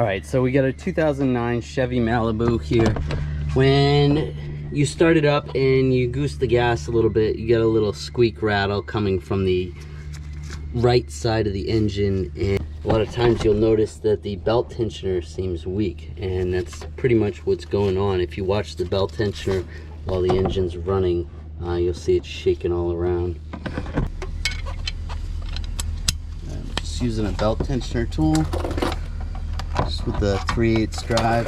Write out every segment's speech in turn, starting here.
Alright, so we got a 2009 Chevy Malibu here. When you start it up and you goose the gas a little bit, you get a little squeak rattle coming from the right side of the engine, and a lot of times you'll notice that the belt tensioner seems weak, and that's pretty much what's going on. If you watch the belt tensioner while the engine's running, you'll see it shaking all around. I'm just using a belt tensioner tool, just with the 3/8 drive.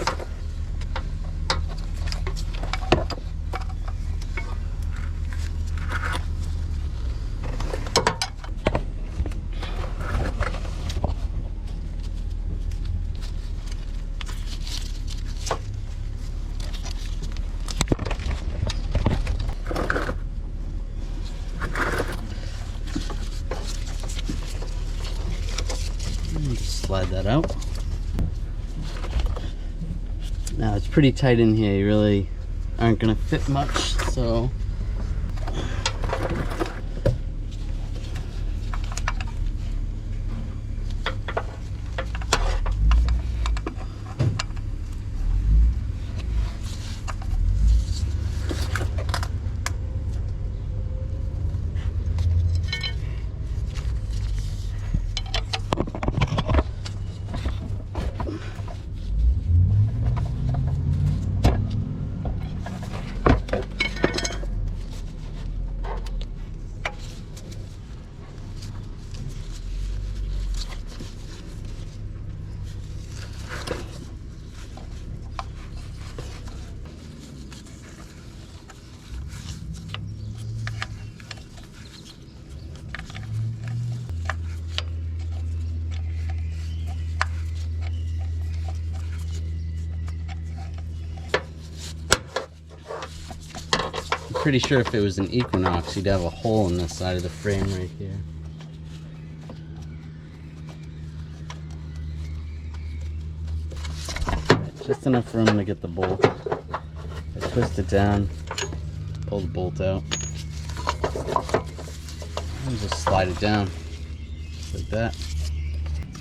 Just slide that out. Now it's pretty tight in here. You really aren't gonna fit much, so pretty sure if it was an Equinox, you'd have a hole in the side of the frame right here. Right, just enough room to get the bolt. I twist it down, pull the bolt out, and just slide it down, just like that.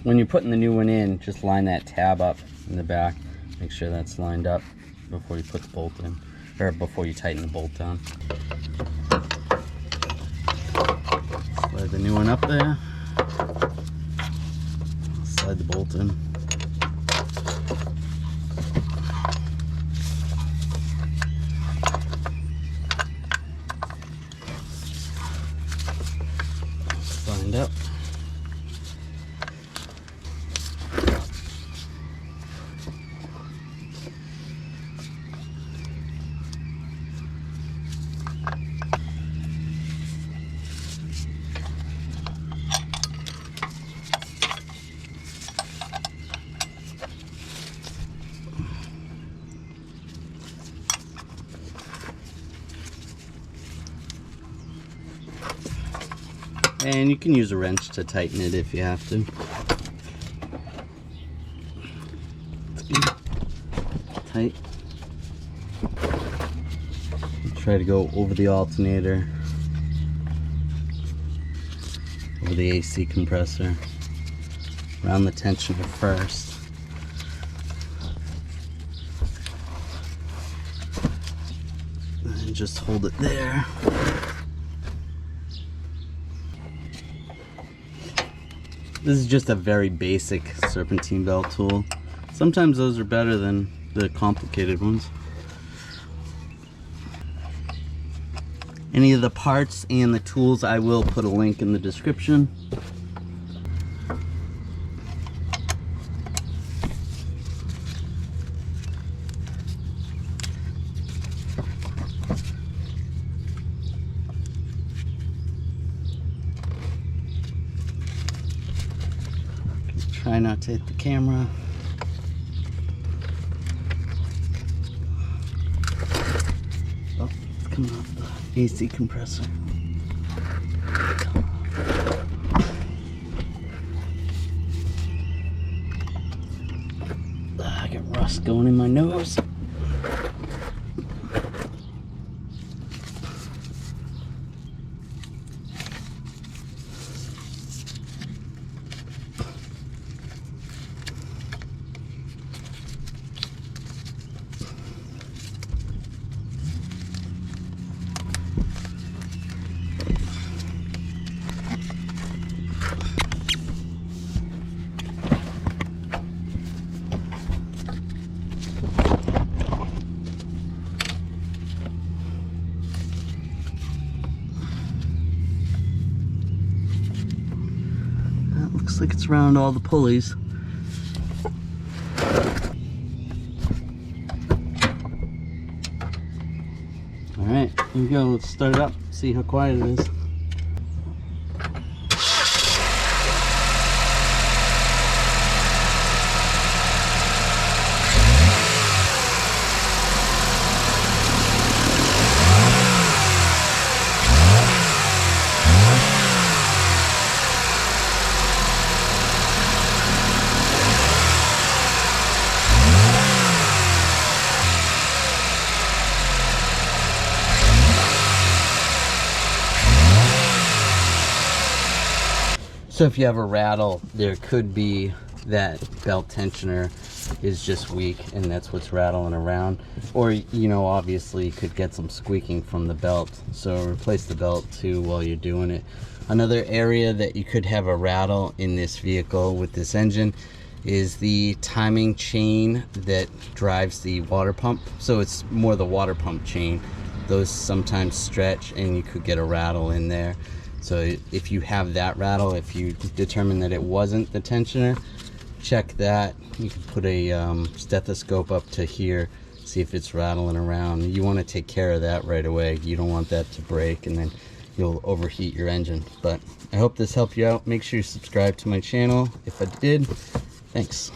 When you're putting the new one in, just line that tab up in the back. Make sure that's lined up before you put the bolt in. Or before you tighten the bolt down. Slide the new one up there. Slide the bolt in. Lined up. And you can use a wrench to tighten it if you have to. Tight. Try to go over the alternator, over the AC compressor, around the tensioner first. And just hold it there. This is just a very basic serpentine belt tool. Sometimes those are better than the complicated ones. Any of the parts and the tools, I will put a link in the description. Try not to hit the camera. Oh, it's coming off the AC compressor. I got rust going in my nose. looks like it's around all the pulleys. All right, here we go. Let's start it up, see how quiet it is. So if you have a rattle, there could be that belt tensioner is just weak and that's what's rattling around. Or, you know, obviously you could get some squeaking from the belt. So replace the belt too while you're doing it. Another area that you could have a rattle in this vehicle with this engine is the timing chain that drives the water pump. So it's more the water pump chain. Those sometimes stretch and you could get a rattle in there. So if you have that rattle, if you determine that it wasn't the tensioner, check that. You can put a stethoscope up to here, see if it's rattling around. You want to take care of that right away. You don't want that to break and then you'll overheat your engine. But I hope this helped you out. Make sure you subscribe to my channel if I did. Thanks.